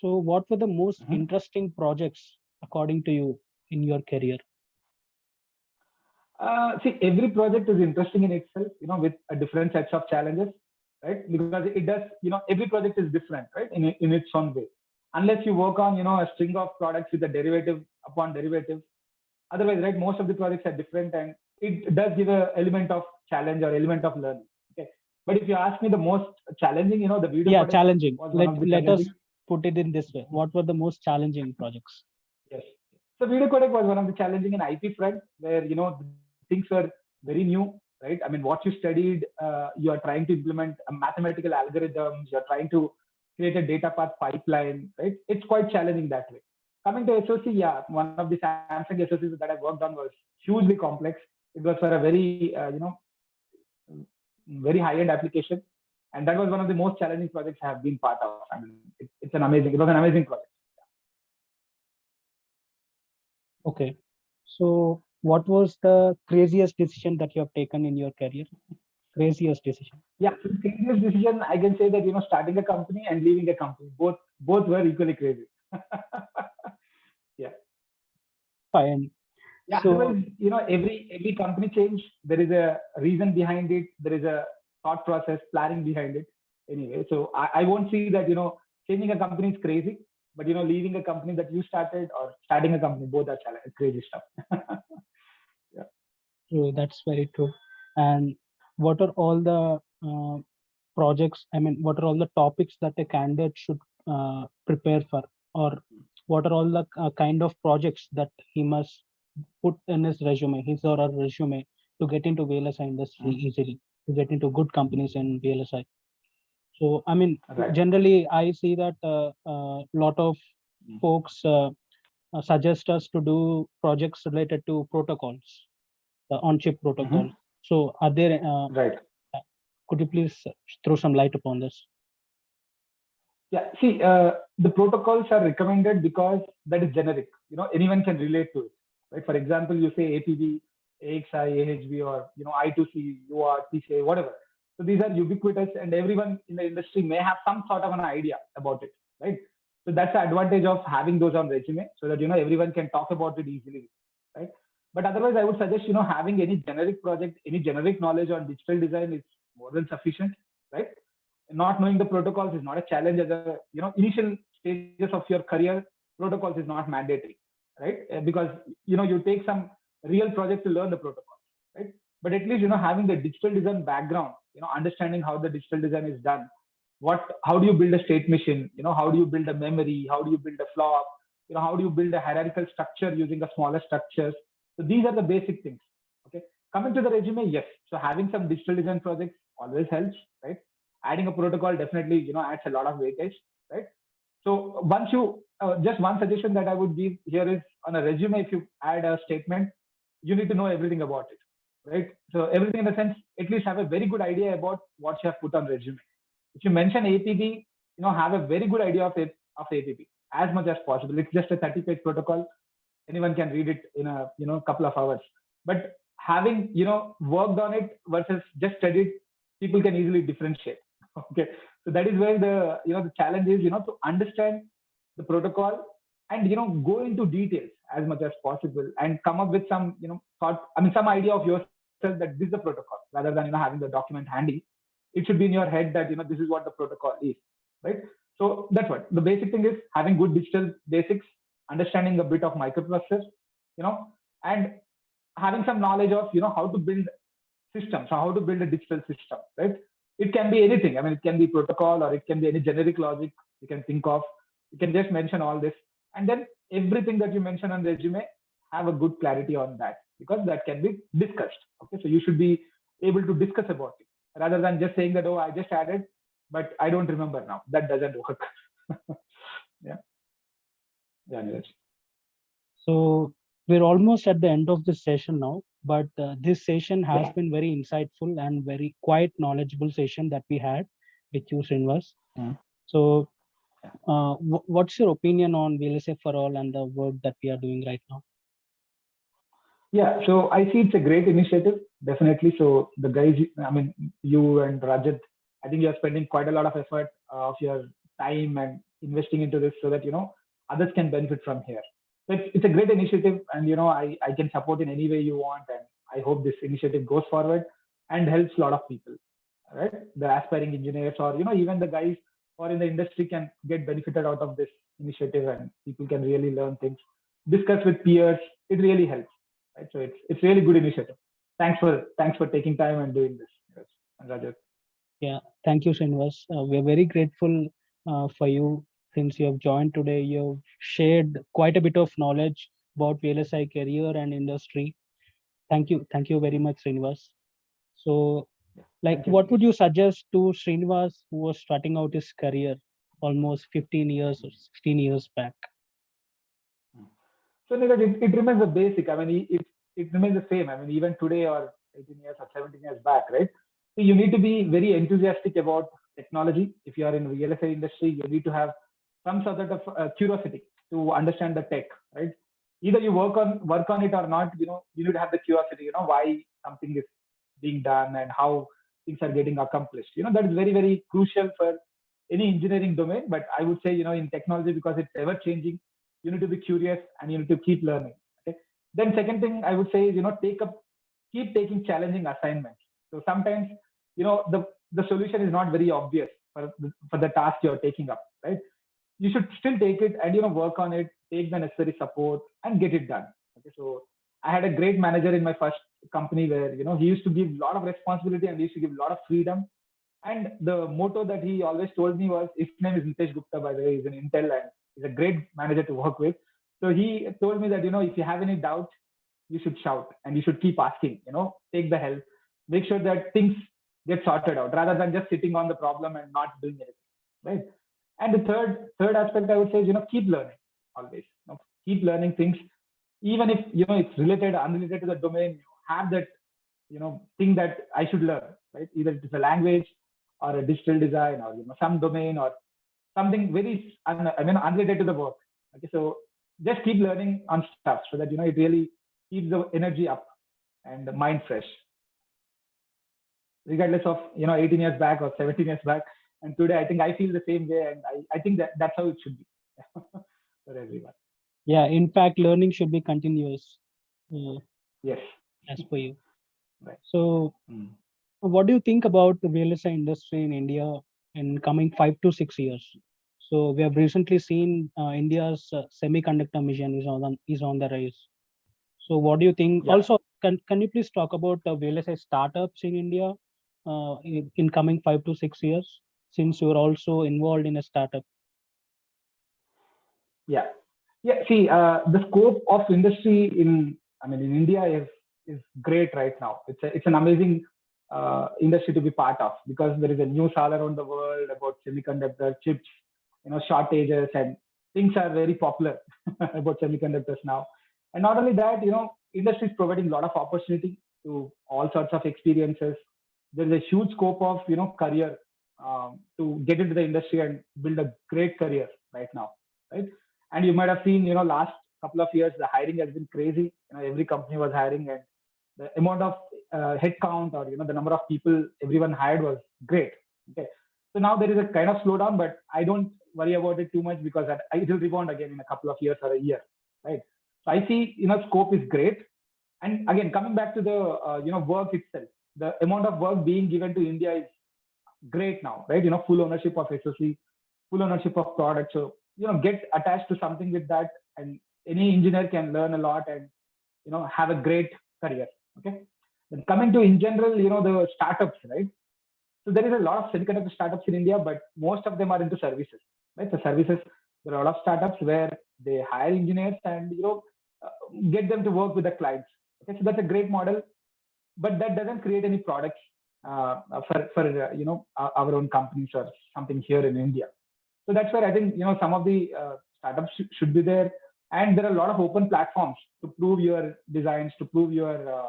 So what were the most interesting projects according to you in your career? See, every project is interesting in itself, with a different sets of challenges, right? Because it does, every project is different, right? In its own way. Unless you work on, a string of products with a derivative upon derivative. Otherwise, right, most of the projects are different, and it does give an element of challenge or element of learning. Okay. But if you ask me the most challenging, the video challenging. Let us put it in this way. What were the most challenging projects? Yes. So video codec was one of the challenging in IP front, where things were very new, right? I mean, what you studied, you are trying to implement a mathematical algorithms, you're trying to create a data path pipeline, right? It's quite challenging that way. Coming to SOC, yeah, one of the Samsung SOCs that I worked on was hugely complex. It was for a very, very high-end application, and that was one of the most challenging projects I have been part of. I mean, it was an amazing project. Okay, so what was the craziest decision that you have taken in your career? Craziest decision? Yeah, craziest decision, I can say that starting a company and leaving a company, both were equally crazy. Yeah. Fine. Yeah. So every company change, there is a reason behind it. There is a thought process, planning behind it. Anyway, so I won't see that changing a company is crazy, but leaving a company that you started or starting a company, both are crazy stuff. Yeah. True, that's very true. And what are all the projects? I mean, what are all the topics that a candidate should prepare for, or what are all the kind of projects that he must put in his resume, his or her resume, to get into VLSI industry easily, to get into good companies in VLSI? So, I mean, generally, I see that a lot of folks suggest us to do projects related to protocols, the on-chip protocol. So, are there? Right. Could you please throw some light upon this? Yeah. See, the protocols are recommended because that is generic. Anyone can relate to it. Right. For example, you say APB, AXI, AHB, or I2C, UART, PCI, whatever. So these are ubiquitous, and everyone in the industry may have some sort of an idea about it, right? So that's the advantage of having those on resume, so that everyone can talk about it easily, right? But otherwise, I would suggest having any generic project, any generic knowledge on digital design is more than sufficient, right? Not knowing the protocols is not a challenge as a initial stages of your career. Protocols is not mandatory, right? Because you take some real project to learn the protocols, right? But at least having the digital design background, understanding how the digital design is done, how do you build a state machine, how do you build a memory, how do you build a flop, how do you build a hierarchical structure using a smaller structures. So these are the basic things. Okay, coming to the resume, yes, so having some digital design projects always helps, right? Adding a protocol definitely adds a lot of weightage, right? So once you just one suggestion that I would give here is, on a resume, if you add a statement, you need to know everything about it, right? So everything in the sense, at least have a very good idea about what you have put on resume. If you mention APB, have a very good idea of APB as much as possible. It's just a 30-page protocol. Anyone can read it in a couple of hours. But having worked on it versus just studied, people can easily differentiate. Okay, so that is where the the challenge is to understand the protocol and go into details as much as possible and come up with some some idea of yourself that this is the protocol, rather than having the document handy. It should be in your head that this is what the protocol is, right? So that's what the basic thing is: having good digital basics, understanding a bit of microprocessors, and having some knowledge of how to build systems, or how to build a digital system, right? It can be anything. I mean, it can be protocol, or it can be any generic logic you can think of. You can just mention all this, and then everything that you mention on resume, have a good clarity on that, because that can be discussed. Okay, so you should be able to discuss about it, rather than just saying that, oh, I just added, but I don't remember now. That doesn't work. Yeah. Neeraj. So we're almost at the end of this session now, but this session has been very insightful and very quite knowledgeable session that we had with you, Srinivas. So what's your opinion on VLSI for all and the work that we are doing right now? Yeah, so I see it's a great initiative, definitely. So the guys, I mean, you and Rajat, I think you're spending quite a lot of effort of your time and investing into this so that, others can benefit from here. So it's a great initiative, and, I can support in any way you want. And I hope this initiative goes forward and helps a lot of people, right? The aspiring engineers, or, even the guys who are in the industry can get benefited out of this initiative, and people can really learn things, discuss with peers. It really helps, right? So it's really good initiative. Thanks for taking time and doing this. Yes, and Rajat. Yeah, thank you, Srinivas. We're very grateful for you since you have joined today. You've shared quite a bit of knowledge about VLSI career and industry. Thank you very much, Srinivas. So, like, Thank you, what would Neeraj. you suggest to Srinivas who was starting out his career almost 15 years or 16 years back? So Neeraj, it remains the basic. I mean, it remains the same. I mean, even today or 18 years or 17 years back, right? So you need to be very enthusiastic about technology. If you are in real estate industry, you need to have some sort of curiosity to understand the tech, right? Either you work on it or not. You need to have the curiosity. Why something is being done and how things are getting accomplished. That is very, very crucial for any engineering domain. But I would say, in technology, because it's ever changing, you need to be curious and you need to keep learning. Okay. Then second thing I would say is, keep taking challenging assignments. So sometimes, the solution is not very obvious for the task you're taking up, right? You should still take it and, work on it, take the necessary support and get it done. Okay. So I had a great manager in my first company where, he used to give a lot of responsibility and he used to give a lot of freedom. And the motto that he always told me was, his name is Nitesh Gupta, by the way. He's an Intel and he's a great manager to work with. So he told me that, if you have any doubt, you should shout and you should keep asking, take the help, make sure that things get sorted out rather than just sitting on the problem and not doing anything. Right. And the third aspect I would say is, keep learning always. Keep learning things, even if, it's related, unrelated to the domain, have that, thing that I should learn, right? Either it is a language or a digital design or, some domain or something very unrelated to the work. Okay, so just keep learning on stuff so that it really keeps the energy up and the mind fresh, regardless of 18 years back or 17 years back. And today, I think I feel the same way, and I think that's how it should be for everyone. Yeah, in fact, learning should be continuous, uh, Yes. as per you. Right. So, Mm. what do you think about the VLSI industry in India in coming 5 to 6 years? So we have recently seen India's semiconductor mission is on the rise. So what do you think? Yeah. Also, can you please talk about the VLSI startups in India in coming 5 to 6 years? Since you're also involved in a startup. Yeah. Yeah. See, the scope of industry in India is great right now. It's an amazing industry to be part of, because there is a news all around the world about semiconductor chips, shortages, and things are very popular about semiconductors now. And not only that, industry is providing a lot of opportunity to all sorts of experiences. There is a huge scope of career to get into the industry and build a great career right now, right? And you might have seen, last couple of years, the hiring has been crazy. Every company was hiring, and the amount of headcount, or the number of people everyone hired was great. Okay, so now there is a kind of slowdown, but I don't worry about it too much, because it will rebound again in a couple of years or a year, right? So I see, scope is great. And again, coming back to the work itself, the amount of work being given to India is great now, right? Full ownership of SOC, full ownership of product. So get attached to something with that, and any engineer can learn a lot and have a great career. Okay. Then coming to, in general, the startups, right? So there is a lot of semiconductor startups in India, but most of them are into services, right? So services, there are a lot of startups where they hire engineers and uh, get them to work with the clients. Okay, so that's a great model, but that doesn't create any products for our own companies or something here in India. So that's where I think some of the startups should be there, and there are a lot of open platforms to prove your designs, to prove your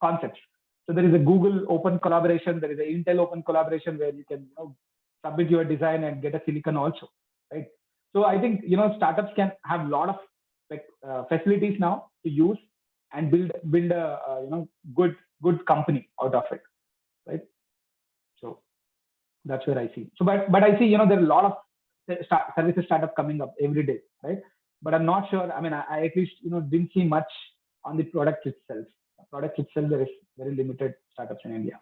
concepts. So there is a Google open collaboration, there is a Intel open collaboration where you can submit your design and get a silicon also, right? So I think startups can have a lot of facilities now to use, and build a good company out of it, right? So that's where I see. So, but I see, there are a lot of services startup coming up every day, right? But I'm not sure. I mean, I at least didn't see much on the product itself. There is very limited startups in India.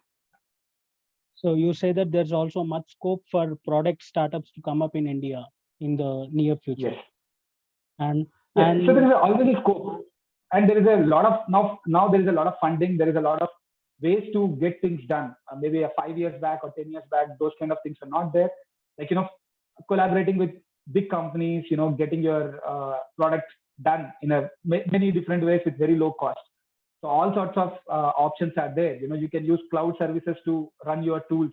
So you say that there's also much scope for product startups to come up in India in the near future. Yes. And so there is always a scope, and there is a lot of now there is a lot of funding. There is a lot of ways to get things done. Maybe 5 years back or 10 years back, those kind of things are not there. Like collaborating with big companies, getting your product done in many different ways with very low cost. So all sorts of options are there. You can use cloud services to run your tools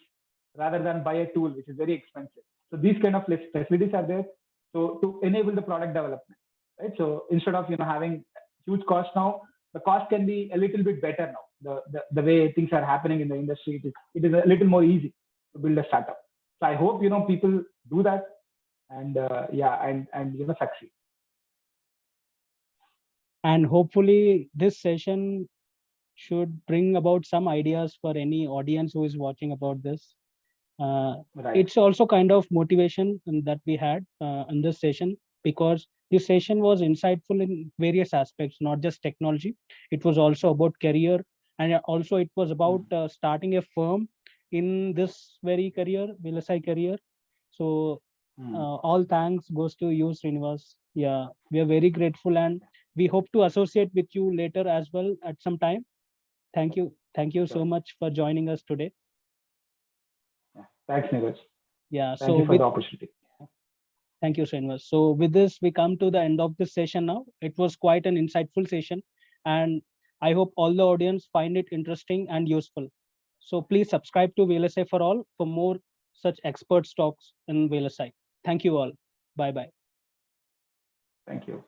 rather than buy a tool, which is very expensive. So these kind of facilities are there. So to enable the product development, right? So instead of having huge cost now, the cost can be a little bit better now. The way things are happening in the industry, it is a little more easy to build a startup. So I hope people do that, and succeed. And hopefully this session should bring about some ideas for any audience who is watching about this. Right. It's also kind of motivation that we had in this session, because this session was insightful in various aspects, not just technology. It was also about career, and also it was about starting a firm in this very career, VLSI career. So all thanks goes to you, Srinivas. Yeah, we are very grateful, and we hope to associate with you later as well at some time. Thank you so much for joining us today. Thanks, Neeraj. Yeah, thank you for the opportunity. Thank you, Srinivas. So with this, we come to the end of this session now. It was quite an insightful session, and I hope all the audience find it interesting and useful. So please subscribe to VLSI for All for more such expert talks in VLSI. Thank you all. Bye-bye. Thank you.